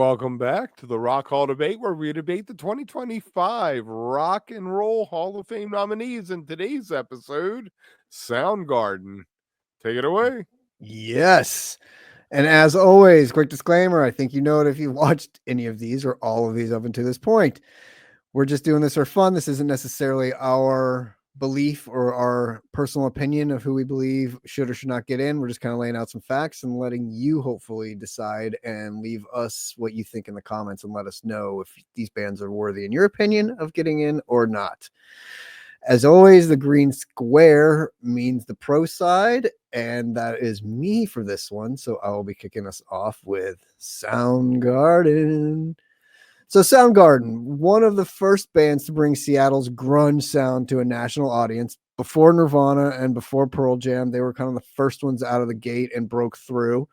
welcome back to the Rock Hall Debate, where we debate the 2025 Rock and Roll Hall of Fame nominees. In today's episode, Soundgarden. Take it away. Yes. And as always, quick disclaimer, I think you know it if you watched any of these or all of these up until this point. We're just doing this for fun. This isn't necessarily our belief or our personal opinion of who we believe should or should not get in. We're just kind of laying out some facts and letting you hopefully decide and leave us what you think in the comments and let us know if these bands are worthy, in your opinion, of getting in or not. As always, the green square means the pro side, and that is me for this one. So I will be kicking us off with Soundgarden. So Soundgarden, one of the first bands to bring Seattle's grunge sound to a national audience. Before Nirvana and before Pearl Jam, they were kind of the first ones out of the gate and broke through.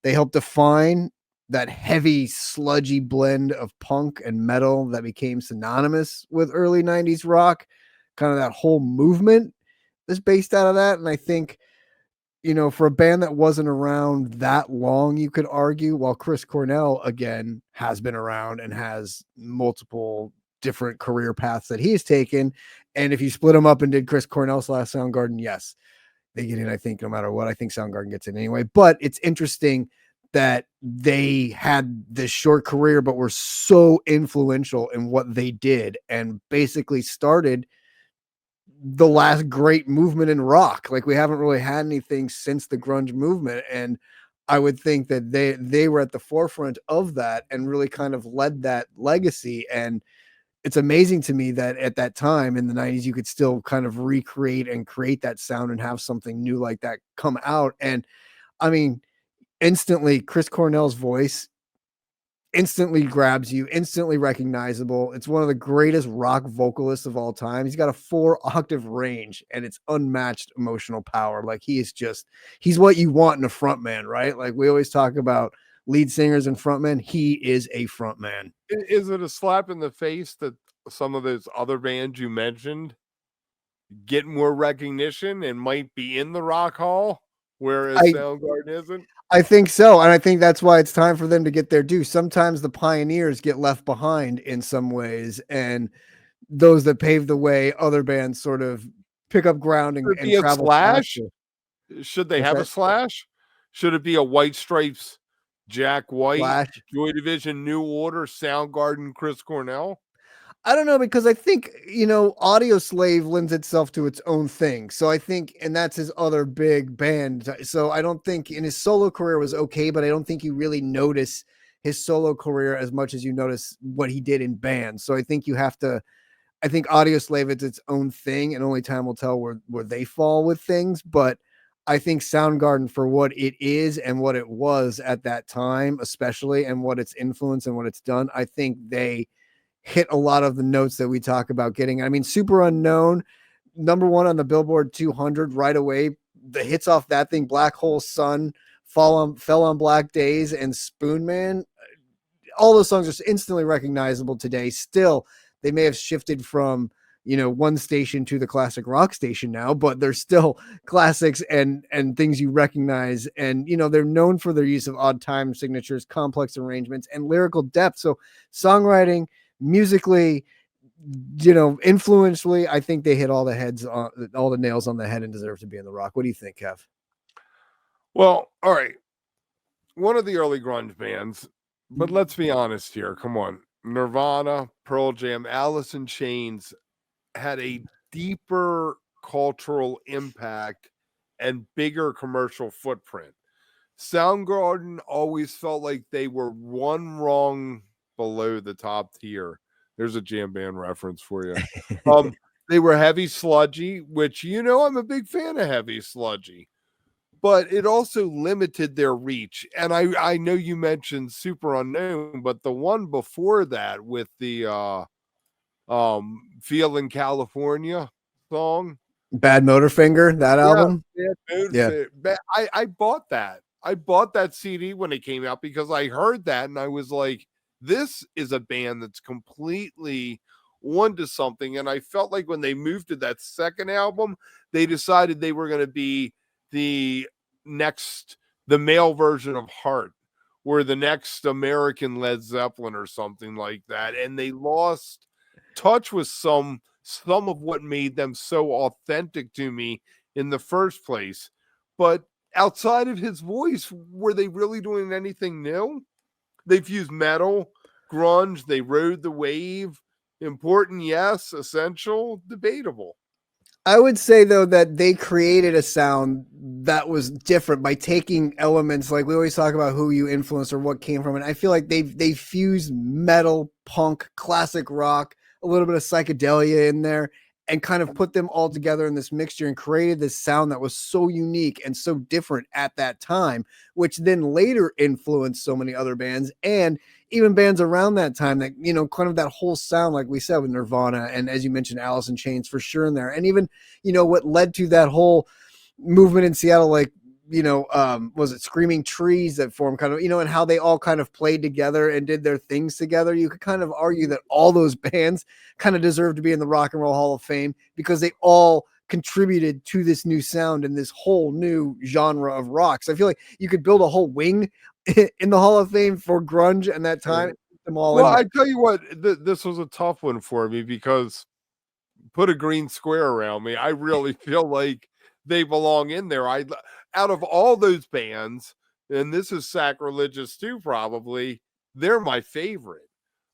They helped define that heavy, sludgy blend of punk and metal that became synonymous with early 90s rock. Kind of that whole movement is based out of that. And I think, for a band that wasn't around that long, you could argue, while Chris Cornell, again, has been around and has multiple different career paths that he's taken. And if you split them up and did Chris Cornell / Soundgarden, yes, they get in, I think, no matter what. I think Soundgarden gets in anyway. But it's interesting that they had this short career, but were so influential in what they did and basically started the last great movement in rock. Like, we haven't really had anything since the grunge movement, and I would think that they were at the forefront of that and really kind of led that legacy. And it's amazing to me that at that time in the 90s you could still kind of recreate and create that sound and have something new like that come out. And I mean, instantly Chris Cornell's voice instantly grabs you, instantly recognizable. It's one of the greatest rock vocalists of all time. He's got a 4-octave range and it's unmatched emotional power. Like, he's what you want in a front man, right? Like, we always talk about lead singers and frontmen. He is a frontman. Is it a slap in the face that some of those other bands you mentioned get more recognition and might be in the Rock Hall, whereas Soundgarden isn't? I think so. And I think that's why it's time for them to get their due. Sometimes the pioneers get left behind in some ways, and those that paved the way, other bands sort of pick up ground and travel faster. Should they have a Slash? Should it be a White Stripes, Jack White, Slash, Joy Division, New Order, Soundgarden, Chris Cornell? I don't know, because I think, Audio Slave lends itself to its own thing. So I think, and that's his other big band. So I don't think in his solo career was okay, but I don't think you really notice his solo career as much as you notice what he did in bands. So I think I think Audio Slave is its own thing, and only time will tell where they fall with things. But I think Soundgarden, for what it is and what it was at that time, especially, and what its influence and what it's done, I think they hit a lot of the notes that we talk about getting. I mean, Super Unknown, #1 on the Billboard 200 right away. The hits off that thing, Black Hole Sun, Fell on Black Days, and Spoon Man. All those songs are instantly recognizable today. Still, they may have shifted from, one station to the classic rock station now, but they're still classics and things you recognize. And, they're known for their use of odd time signatures, complex arrangements, and lyrical depth. So songwriting, musically, influentially, I think they hit all the nails on the head and deserve to be in the Rock. What do you think, Kev? Well, all right. One of the early grunge bands, but let's be honest here. Come on. Nirvana, Pearl Jam, Alice in Chains had a deeper cultural impact and bigger commercial footprint. Soundgarden always felt like they were one rung below the top tier. There's a jam band reference for you. They were heavy sludgy, which, I'm a big fan of heavy sludgy, but it also limited their reach. And I know you mentioned Super Unknown, but the one before that with the Feel in California song, Bad Motorfinger, that album. Yeah. I bought that. I bought that CD when it came out because I heard that and I was like, this is a band that's completely onto something. And I felt like when they moved to that second album, they decided they were going to be the male version of Heart, were the next American Led Zeppelin or something like that, and they lost touch with some of what made them so authentic to me in the first place. But outside of his voice, were they really doing anything new? They've used metal, grunge, they rode the wave. Important, yes. Essential, debatable. I would say though that they created a sound that was different by taking elements like we always talk about who you influenced or what came from it. I feel like they fused metal, punk, classic rock, a little bit of psychedelia in there, and kind of put them all together in this mixture and created this sound that was so unique and so different at that time, which then later influenced so many other bands and even bands around that time that, you know, kind of that whole sound, like we said, with Nirvana and as you mentioned, Alice in Chains for sure in there. And even, you know, what led to that whole movement in Seattle, like, you know, was it Screaming Trees that formed kind of, you know, and how they all kind of played together and did their things together. You could kind of argue that all those bands kind of deserve to be in the Rock and Roll Hall of Fame because they all contributed to this new sound and this whole new genre of rock. So I feel like you could build a whole wing in the Hall of Fame for grunge and that time. Them all well, in I tell you what, this was a tough one for me because put a green square around me. I really feel like they belong in there. Out of all those bands, and this is sacrilegious too, probably, they're my favorite.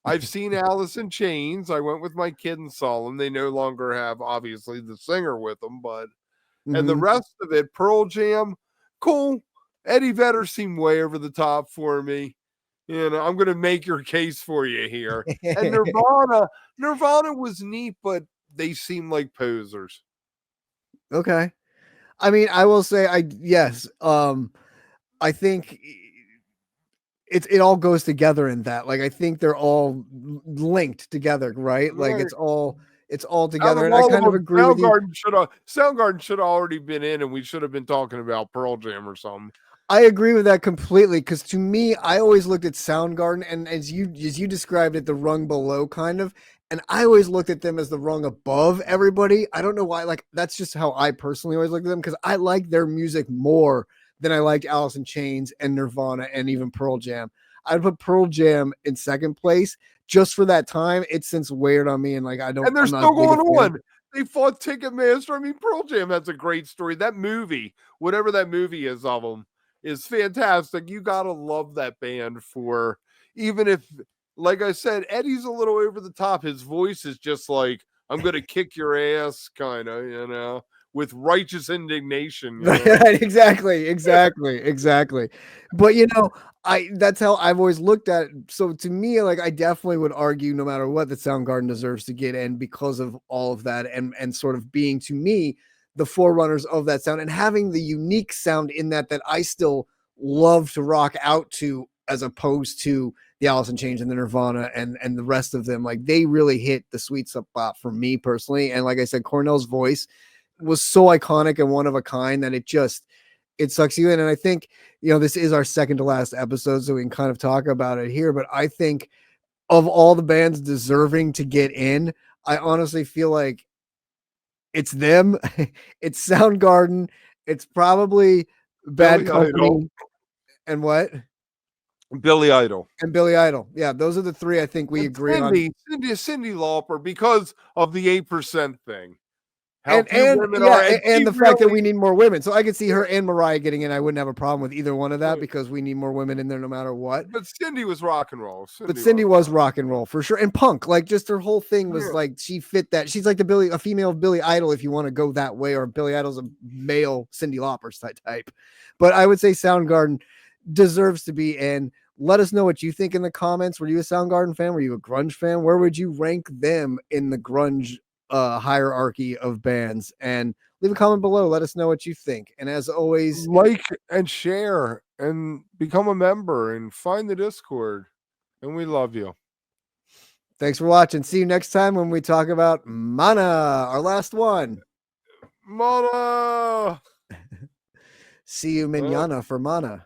I've seen Alice in Chains. I went with my kid and saw them. They no longer have, obviously, the singer with them, but and the rest of it, Pearl Jam, cool. Eddie Vedder seemed way over the top for me. You know, I'm going to make your case for you here. And Nirvana was neat, but they seem like posers. Okay. I mean, I will say yes. I think it all goes together in that. Like I think they're all linked together, right? Like Right. it's all Out together. of And I all of kind of them, agree with you. Soundgarden should have already been in, and we should have been talking about Pearl Jam or something. I agree with that completely because to me, I always looked at Soundgarden and as you described it, the rung below kind of, and I always looked at them as the rung above everybody. I don't know why, like that's just how I personally always look at them because I like their music more than I liked Alice in Chains and Nirvana and even Pearl Jam. I'd put Pearl Jam in second place just for that time. It's since weighed on me and like And they're I'm not as still big a going fan. on. They fought Ticketmaster. I mean, Pearl Jam has a great story. That movie, whatever that movie is of them, is fantastic. You gotta love that band for even if, like I said, Eddie's a little over the top. His voice is just like, I'm gonna kick your ass, kind of, you know, with righteous indignation. You know? Right, exactly. But you know, that's how I've always looked at it. So to me, like I definitely would argue no matter what that Soundgarden deserves to get in because of all of that and sort of being to me the forerunners of that sound and having the unique sound in that I still love to rock out to as opposed to the Alice in Chains and the Nirvana and the rest of them. Like they really hit the sweet spot for me personally. And like I said, Cornell's voice was so iconic and one of a kind that it sucks you in. And I think, you know, this is our second to last episode, so we can kind of talk about it here. But I think of all the bands deserving to get in, I honestly feel like it's them. It's Soundgarden. It's probably Bad Billy Idol. Company and what? Billy Idol. And Billy Idol. Yeah, those are the three I think we And agree on. Cindy Lauper, because of the 8% thing. How And few women yeah, are, and and she the fact that really, we need more women. So I could see her and Mariah getting in. I wouldn't have a problem with either one of that because we need more women in there no matter what. but Cindy was rock and roll. But Cindy was rock and roll for sure. And punk, like just her whole thing was Yeah. like she fit that. She's like a female Billy Idol if you want to go that way, or Billy Idol's a male Cyndi Lauper type. But I would say Soundgarden deserves to be in. Let us know what you think in the comments. Were you a Soundgarden fan? Were you a grunge fan? Where would you rank them in the grunge hierarchy of bands? And leave a comment below. Let us know what you think. And as always, Like and share and become a member and find the Discord. And we love you. thanks for watching. See you next time when we talk about Mana, our last one. Mona! See you manana for Mana.